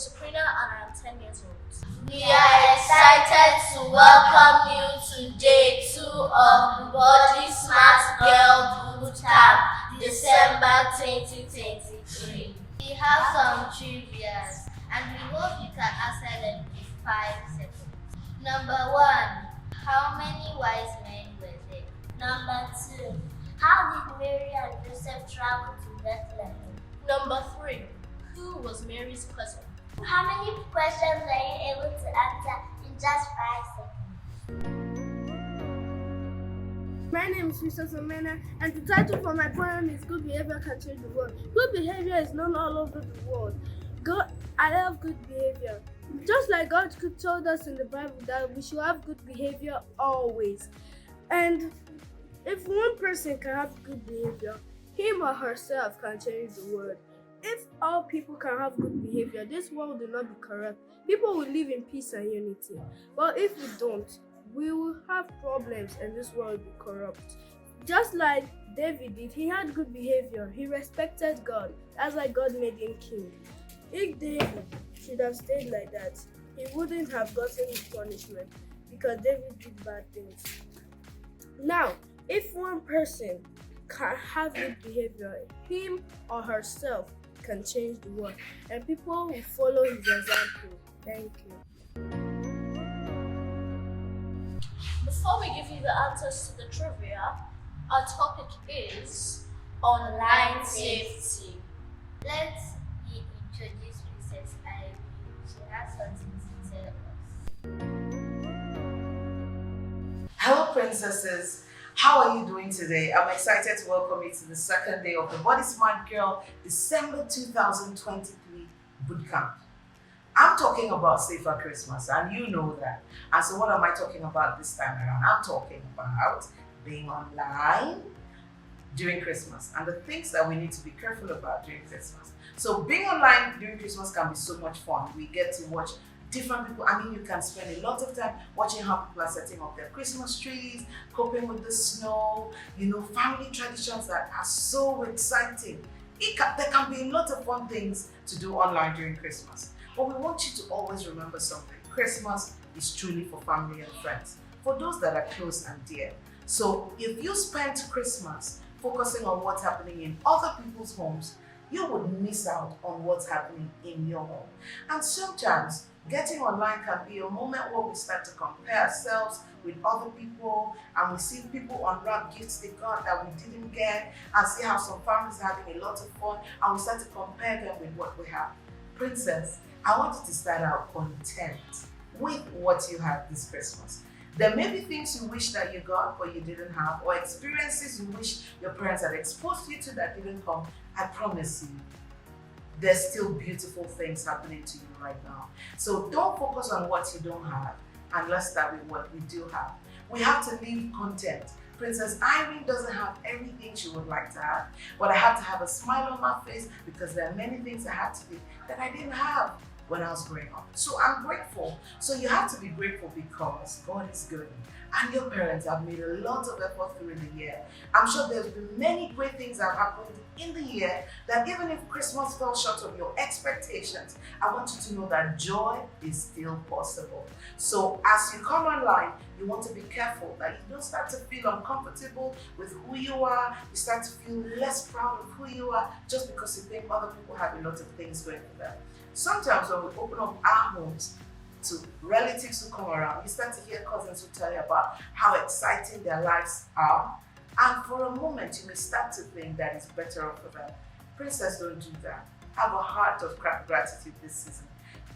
Sabrina and I'm 10 years old. We are excited to welcome you to day 2 of Body Smart Girl Bootcamp, December 2023. We have some trivias and we hope you can answer them in 5 seconds. Number 1. How many wise men were there? Number 2. How did Mary and Joseph travel to Bethlehem? Number 3. Who was Mary's cousin? How many questions are you able to answer in just 5 seconds? My name is Mr. Somena, and the title for my poem is Good Behavior Can Change the World. Good behavior is known all over the world. I love good behavior. Just like God told us in the Bible that we should have good behavior always. And if one person can have good behavior, him or herself can change the world. If all people can have good behavior, this world will not be corrupt. People will live in peace and unity. But if we don't, we will have problems and this world will be corrupt. Just like David did, he had good behavior. He respected God. That's why God made him king. If David should have stayed like that, he wouldn't have gotten his punishment because David did bad things. Now, if one person can have good behavior, him or herself can change the world, and people will follow his example. Thank you. Before we give you the answers to the trivia, our topic is online safety. Let's introduce Princess Ivy. She has something to tell us. Hello princesses, how are you doing today? I'm excited to welcome you to the second day of the Body Smart Girl December 2023 Bootcamp. I'm talking about Safer Christmas and you know that. And so what am I talking about this time around? I'm talking about being online during Christmas and the things that we need to be careful about during Christmas. So being online during Christmas can be so much fun. We get to watch different people. I mean, you can spend a lot of time watching how people are setting up their Christmas trees, coping with the snow, family traditions that are so exciting. There can be a lot of fun things to do online during Christmas. But we want you to always remember something. Christmas is truly for family and friends, for those that are close and dear. So if you spend Christmas focusing on what's happening in other people's homes, you would miss out on what's happening in your home. And sometimes getting online can be a moment where we start to compare ourselves with other people and we see people unwrap gifts they got that we didn't get and see how some families are having a lot of fun and we start to compare them with what we have. Princess, I want you to start out content with what you have this Christmas. There may be things you wish that you got but you didn't have, or experiences you wish your parents had exposed you to that didn't come. I promise you, there's still beautiful things happening to you right now. So don't focus on what you don't have, and let's start with what we do have. We have to live content. Princess Irene doesn't have everything she would like to have, but I have to have a smile on my face because there are many things I have to do that I didn't have when I was growing up. So I'm grateful. So you have to be grateful because God is good and your parents have made a lot of effort through the year. I'm sure there's been many great things that have happened in the year that even if Christmas fell short of your expectations, I want you to know that joy is still possible. So as you come online, you want to be careful that you don't start to feel uncomfortable with who you are. You start to feel less proud of who you are just because you think other people have a lot of things going for them. Sometimes when we open up our homes to relatives who come around, you start to hear cousins who tell you about how exciting their lives are. And for a moment, you may start to think that it's better off for them. Princess, don't do that. Have a heart of gratitude this season.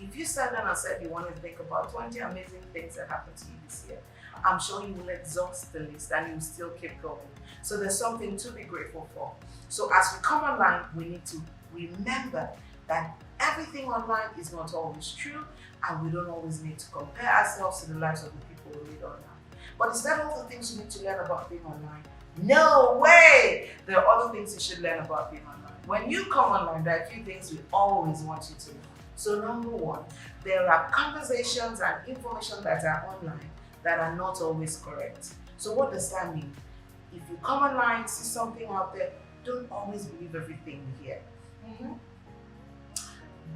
If you sat down and said you want to think about 20 amazing things that happened to you this year, I'm sure you will exhaust the list and you will still keep going. So there's something to be grateful for. So as we come online, we need to remember that everything online is not always true and we don't always need to compare ourselves to the lives of the people we meet online. But is that all the things you need to learn about being online? No way! There are other things you should learn about being online. When you come online, there are a few things we always want you to know. So number one, there are conversations and information that are online that are not always correct. So what does that mean? If you come online, see something out there, don't always believe everything you hear.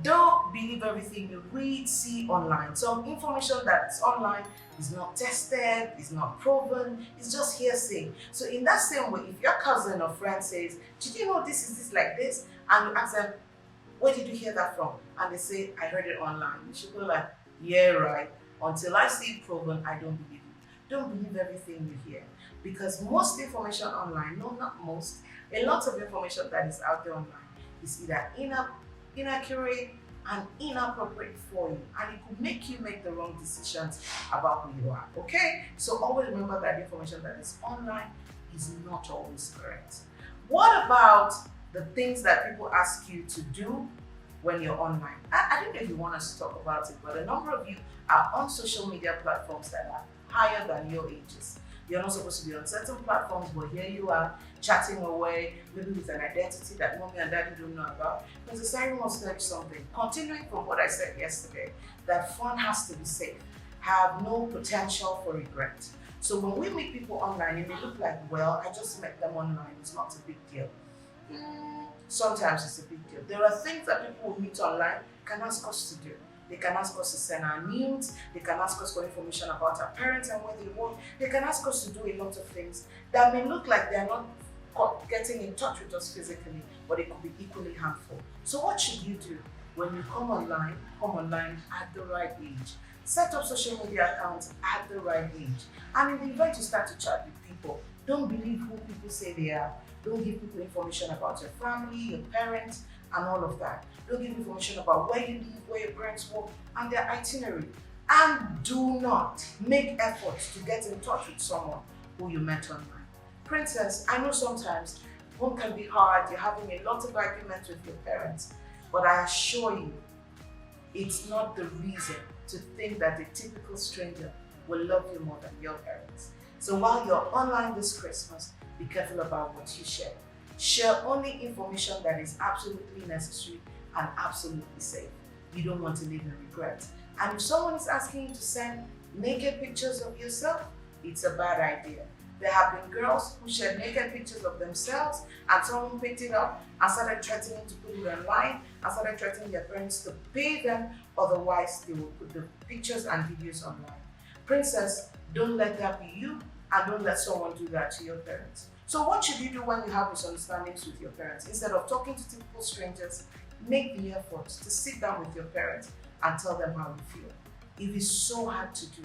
Don't believe everything you read, see online. Some information that's online is not tested, is not proven, it's just hearsay. So in that same way, if your cousin or friend says, did you know this is this like this? And you ask them, where did you hear that from? And they say, I heard it online. You should go like, yeah, right. Until I see it proven, I don't believe it. Don't believe everything you hear. Because most information online, no, not most, a lot of information that is out there online is either inaccurate and inappropriate for you, and it could make you make the wrong decisions about who you are. Okay, so always remember that information that is online is not always correct. What about the things that people ask you to do when you're online? I don't know if you want us to talk about it, but a number of you are on social media platforms that are higher than your ages. You're not supposed to be on certain platforms, but here you are chatting away, maybe with an identity that mommy and daddy don't know about. Because the Siren wants to tell you something. Continuing from what I said yesterday, that fun has to be safe, have no potential for regret. So when we meet people online, it may look like, well, I just met them online, it's not a big deal. Sometimes it's a big deal. There are things that people will meet online can ask us to do. They can ask us to send our nudes. They can ask us for information about our parents and where they work. They can ask us to do a lot of things that may look like they're not getting in touch with us physically, but it could be equally harmful. So what should you do when you come online at the right age? Set up social media accounts at the right age. And in the event you start to chat with people, don't believe who people say they are. Don't give people information about your family, your parents, and all of that. Don't give information about where you live, where your parents work, and their itinerary. And do not make efforts to get in touch with someone who you met online. Princess, I know sometimes home can be hard, you're having a lot of arguments with your parents, but I assure you, it's not the reason to think that a typical stranger will love you more than your parents. So while you're online this Christmas, be careful about what you share. Share only information that is absolutely necessary and absolutely safe. You don't want to live in regret. And if someone is asking you to send naked pictures of yourself, it's a bad idea. There have been girls who shared naked pictures of themselves and someone picked it up and started threatening to put it online and started threatening their parents to pay them, otherwise they will put the pictures and videos online. Princess, don't let that be you, and don't let someone do that to your parents. So what should you do when you have misunderstandings with your parents? Instead of talking to typical strangers, make the effort to sit down with your parents and tell them how you feel. If it's so hard to do,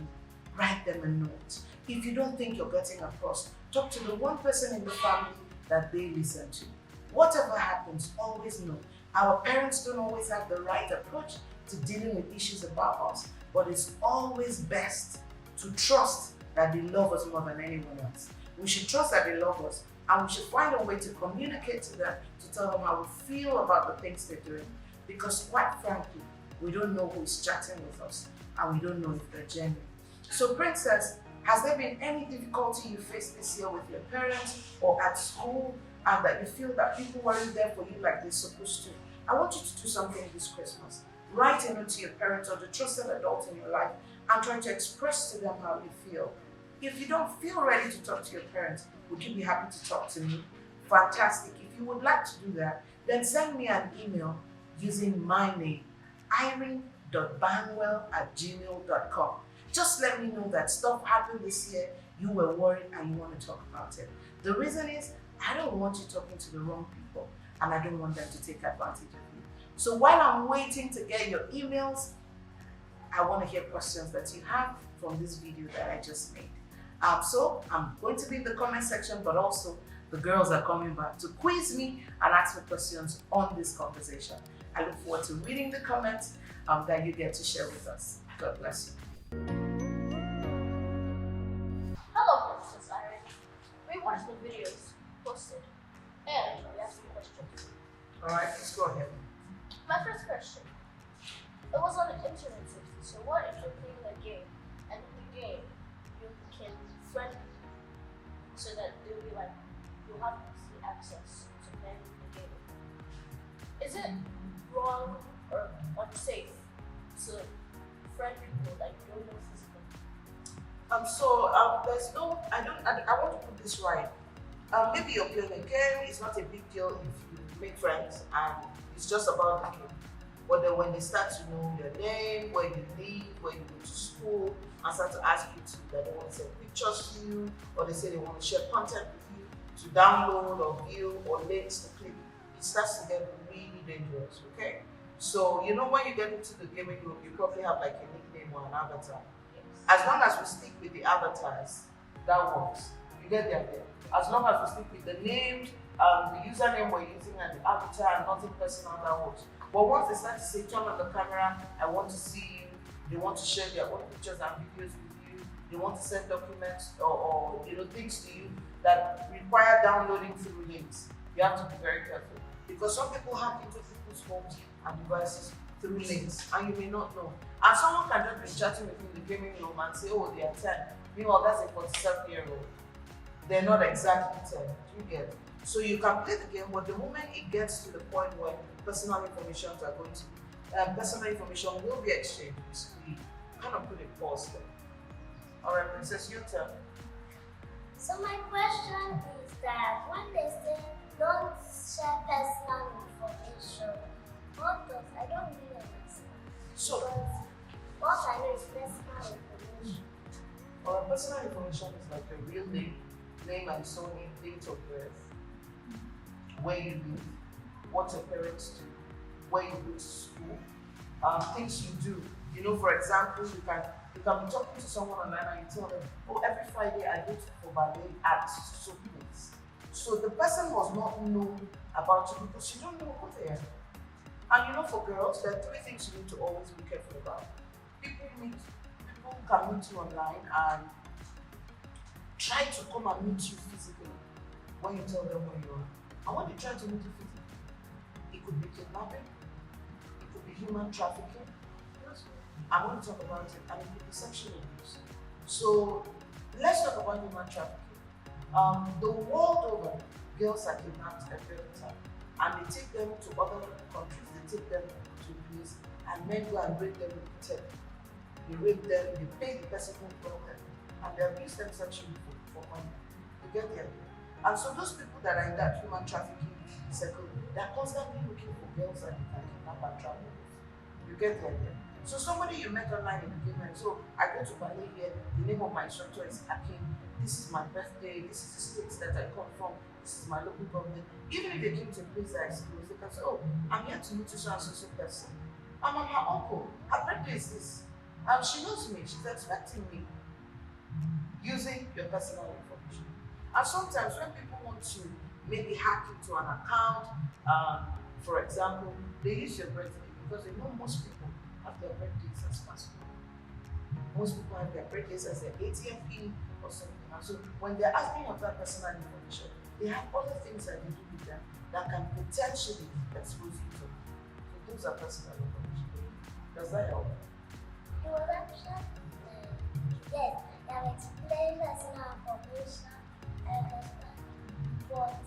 write them a note. If you don't think you're getting across, talk to the one person in the family that they listen to. Whatever happens, always know our parents don't always have the right approach to dealing with issues about us, but it's always best to trust that they love us more than anyone else. We should trust that they love us, and we should find a way to communicate to them, to tell them how we feel about the things they're doing. Because quite frankly, we don't know who is chatting with us, and we don't know if they're genuine. So Princess, has there been any difficulty you faced this year with your parents or at school, and that you feel that people weren't there for you like they're supposed to? I want you to do something this Christmas. Write a note to your parents or the trusted adult in your life and try to express to them how you feel. If you don't feel ready to talk to your parents, would you be happy to talk to me? Fantastic. If you would like to do that, then send me an email using my name, irene.banwell@gmail.com. Just let me know that stuff happened this year, you were worried and you want to talk about it. The reason is, I don't want you talking to the wrong people and I don't want them to take advantage of you. So while I'm waiting to get your emails, I want to hear questions that you have from this video that I just made. So I'm going to be in the comment section, but also the girls are coming back to quiz me and ask me questions on this conversation. I look forward to reading the comments that you get to share with us. God bless you. Hello, Princess Irene. We watched the videos posted and we asked some questions. Alright, let's go ahead. My first question. It was on the internet safety, so what if you're playing a game and in the game you can friend people so that they'll be like, you'll have easy access to playing the game. Is it wrong or unsafe to friend people that you don't know physically? There's no, I want to put this right. Maybe you're playing a game, it's not a big deal if you make friends and it's just about the game. But then when they start to know your name, where you live, where you go to school, and start to ask you that they want to send pictures to you, or they say they want to share content with you to download or view or links to click, it starts to get really dangerous, okay? So, you know, when you get into the gaming room, you probably have like a nickname or an avatar. As long as we stick with the avatars, that works. You get the idea? As long as we stick with the name, the username we're using and the avatar and nothing personal, that works. But once they start to say, turn on the camera, I want to see you, they want to share their own pictures and videos with you, they want to send documents or you know, things to you that require downloading through links, you have to be very careful. Because some people hack into people's phones and devices through links, and you may not know. And someone can just be chatting with you in the gaming room and say, oh, they are 10. Meanwhile, that's a 47-year-old. They're not exactly 10. Do you get it? So you can play the game, but the moment it gets to the point where personal information are going to personal information will be exchanged, we kind of put a pause there. All right, Princess, your turn. So my question is that when they say don't share personal information, what does I don't really understand. So, Because what I know is personal information. our personal information is like your real name and surname, date of birth, where you live, what your parents do, where you go to school, things you do. You know, for example, you can be talking to someone online and you tell them, oh, every Friday I go for ballet at so place. So the person must not know about you because you don't know who they are. And you know, for girls, there are three things you need to always be careful about. People can meet you online and try to come and meet you physically when you tell them where you are. And when they try to meet you physically, it could be kidnapping, it could be human trafficking. I want to talk about it, and it could be sexual abuse. So let's talk about human trafficking. The world over, girls are kidnapped every time, and they take them to other countries. They take them to abuse, and men go and rape them repeatedly. They rape them, they pay the person who brought them, and they abuse them sexually for money. You get the idea? And so those people that are in that human trafficking circle, they're constantly looking for girls that they can kidnap and travel with. You get the idea? So somebody you met online in the beginning, so I go to ballet here, the name of my instructor is Akin, this is my birthday, this is the state that I come from, this is my local government. Even if they came to a place that is close, they can say, oh, I'm here to meet you so and so person. I'm her uncle, her birthday is this. She knows me, she's expecting me, using your personal information. And sometimes when people want to maybe hack into an account, for example, they use your birthday because they know most people have their birthdays as passport. Most people have their birthdays as their ATM pin or something. And so when they're asking of that personal information, they have other things that they do with them that can potentially expose you to. So those are personal information. Does that help? You will mention? Yes, they have explained personal information and but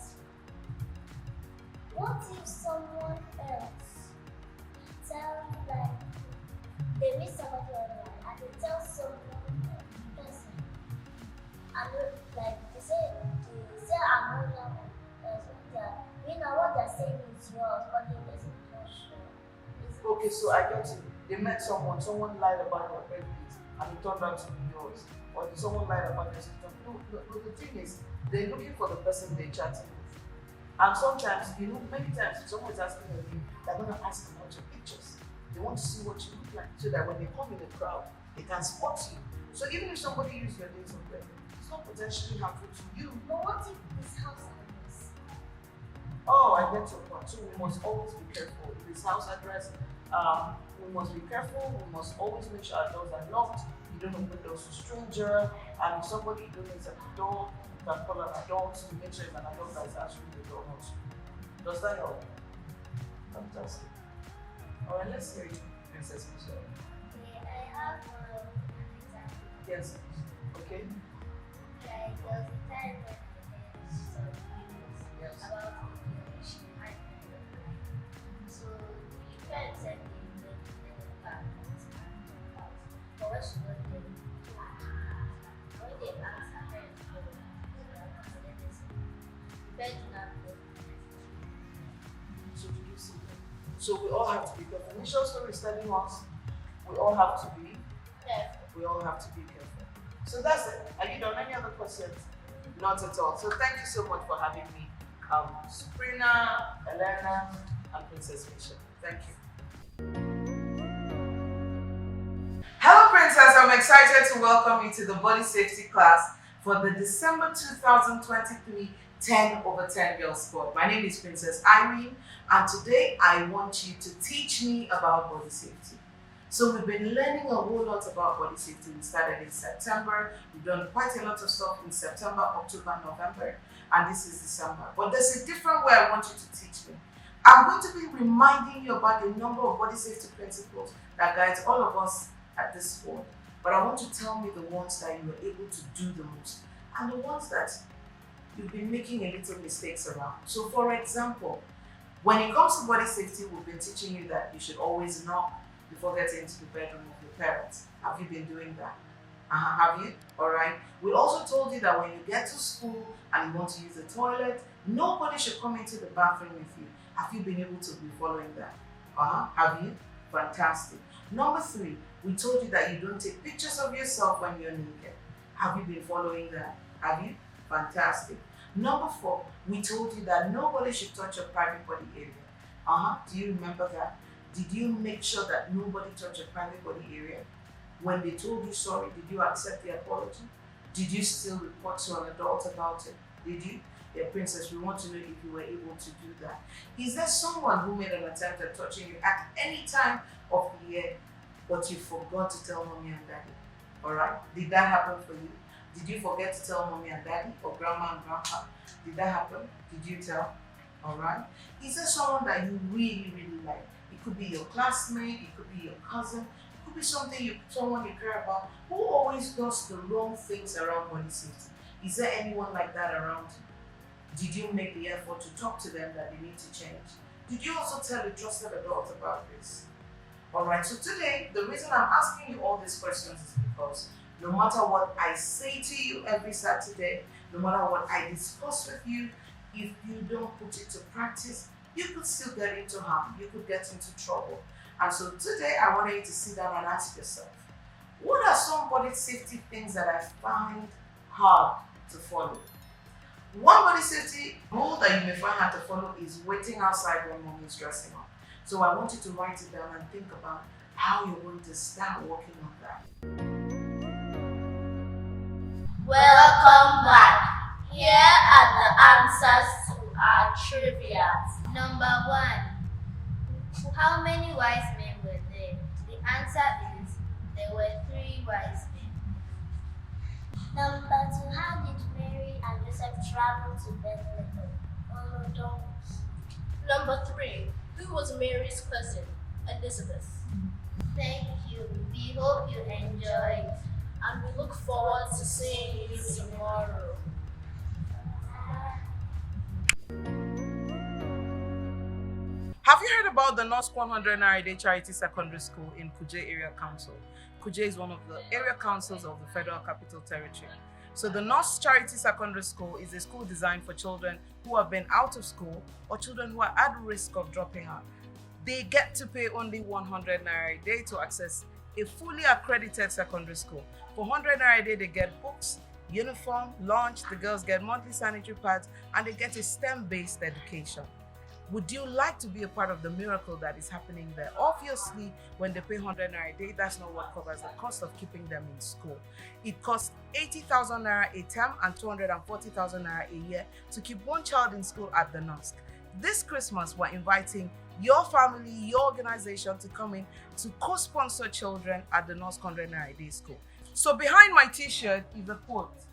what if someone else tell you like they meet somebody online and they tell someone person and like they say another you know what they're saying is yours but the person is not sure. Okay, so I get it. They met someone lied about their birthdays and it turned out to be yours. Or someone lied about their symptoms. No, the thing is, they're looking for the person they're chatting with. And sometimes, you know, many times if someone is asking your name, they're going to ask about your pictures. They want to see what you look like so that when they come in the crowd, they can spot you. So even if somebody uses your dates of birth, it's not potentially harmful to you. But what if this house address? Oh, I get your point. So we must always be careful. If it's house address, we must be careful. We must always make sure our doors are locked. You don't open doors to stranger. And if somebody donates at the door, you can call an adult to make sure it's an adult that is answering the door not. Does that help? Fantastic. All right, let's hear you, Princess Michelle. Okay, I have an example. Yes. Okay. Like there was a time when I read some videos Yes. about information and so the friend said they went to the back but when she got there, when they asked her parents for the bed did not go. So did you see that? So we all have to be careful. Make sure we're studying us. We all have to be Careful. We all have to be careful. So that's it. Are you done? Any other questions? Not at all. So thank you so much for having me. Sabrina, Elena, and Princess Misha. Thank you. Hello Princess, I'm excited to welcome you to the body safety class for the December 2023 10/10 Girls Squad. My name is Princess Irene, and today I want you to teach me about body safety. So we've been learning a whole lot about body safety. We started in September. We've done quite a lot of stuff in September, October, November, and this is December. But there's a different way I want you to teach me. I'm going to be reminding you about the number of body safety principles that guides all of us at this school. But I want you to tell me the ones that you were able to do the most and the ones that you've been making a little mistakes around. So for example, when it comes to body safety, we've been teaching you that you should always knock before getting into the bedroom of your parents. Have you been doing that? Have you? Alright. We also told you that when you get to school and you want to use the toilet, nobody should come into the bathroom with you. Have you been able to be following that? Have you? Fantastic. Number 3, we told you that you don't take pictures of yourself when you're naked. Have you been following that? Have you? Fantastic. Number 4, we told you that nobody should touch your private body area. Do you remember that? Did you make sure that nobody touched your private body area? When they told you sorry, did you accept the apology? Did you still report to an adult about it? Did you? Yeah, Princess, we want to know if you were able to do that. Is there someone who made an attempt at touching you at any time of the year, but you forgot to tell mommy and daddy? Alright? Did that happen for you? Did you forget to tell mommy and daddy or grandma and grandpa? Did that happen? Did you tell? Alright? Is there someone that you really, really like? It could be your classmate, it could be your cousin, it could be someone you care about who always does the wrong things around body safety. Is there anyone like that around you? Did you make the effort to talk to them that they need to change? Did you also tell a trusted adult about this? Alright, so today, the reason I'm asking you all these questions is because no matter what I say to you every Saturday, no matter what I discuss with you, if you don't put it to practice, you could still get into harm, you could get into trouble. And so today, I want you to sit down and ask yourself, what are some body safety things that I find hard to follow? One body safety rule that you may find hard to follow is waiting outside when mom is dressing up. So I want you to write it down and think about how you're going to start working on that. Welcome back. Here are the answers to our trivia. Number 1. How many wise men were there? The answer is there were 3 wise men. Number 2, how did Mary and Joseph travel to Bethlehem? Number 3, who was Mary's cousin? Elizabeth. Thank you. We hope you enjoyed. And we look forward to seeing you tomorrow. Have you heard about the North 100 Naira a Day Charity Secondary School in Kuje Area Council? Kuje is one of the area councils of the Federal Capital Territory. So the North Charity Secondary School is a school designed for children who have been out of school or children who are at risk of dropping out. They get to pay only 100 Naira a day to access a fully accredited secondary school. For 100 Naira a day, they get books, uniform, lunch, the girls get monthly sanitary pads, and they get a STEM-based education. Would you like to be a part of the miracle that is happening there? Obviously, when they pay 100 Naira a day, that's not what covers the cost of keeping them in school. It costs 80,000 Naira a term and 240,000 Naira a year to keep one child in school at the NOSC. This Christmas, we're inviting your family, your organization to come in to co-sponsor children at the NOSC 100 Naira a day school. So behind my t-shirt is a quote,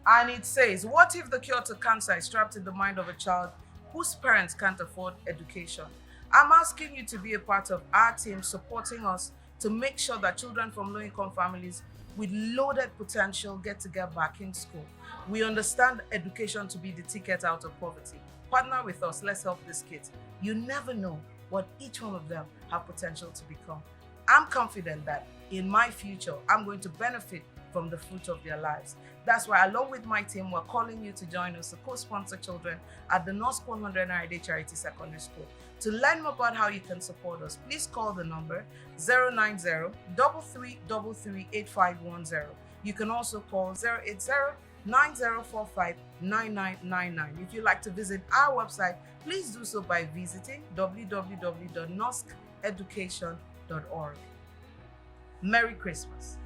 and it says, "What if the cure to cancer is trapped in the mind of a child whose parents can't afford education?" I'm asking you to be a part of our team supporting us to make sure that children from low-income families with loaded potential get back in school. We understand education to be the ticket out of poverty. Partner with us, let's help these kids. You never know what each one of them have potential to become. I'm confident that in my future, I'm going to benefit from the fruit of their lives. That's why, along with my team, we're calling you to join us to co-sponsor children at the North 100 Naira Charity Secondary School. To learn more about how you can support us, please call the number 090-3333-8510. You can also call 080-9045-9999. If you'd like to visit our website, please do so by visiting www.nosceducation.org. Merry Christmas.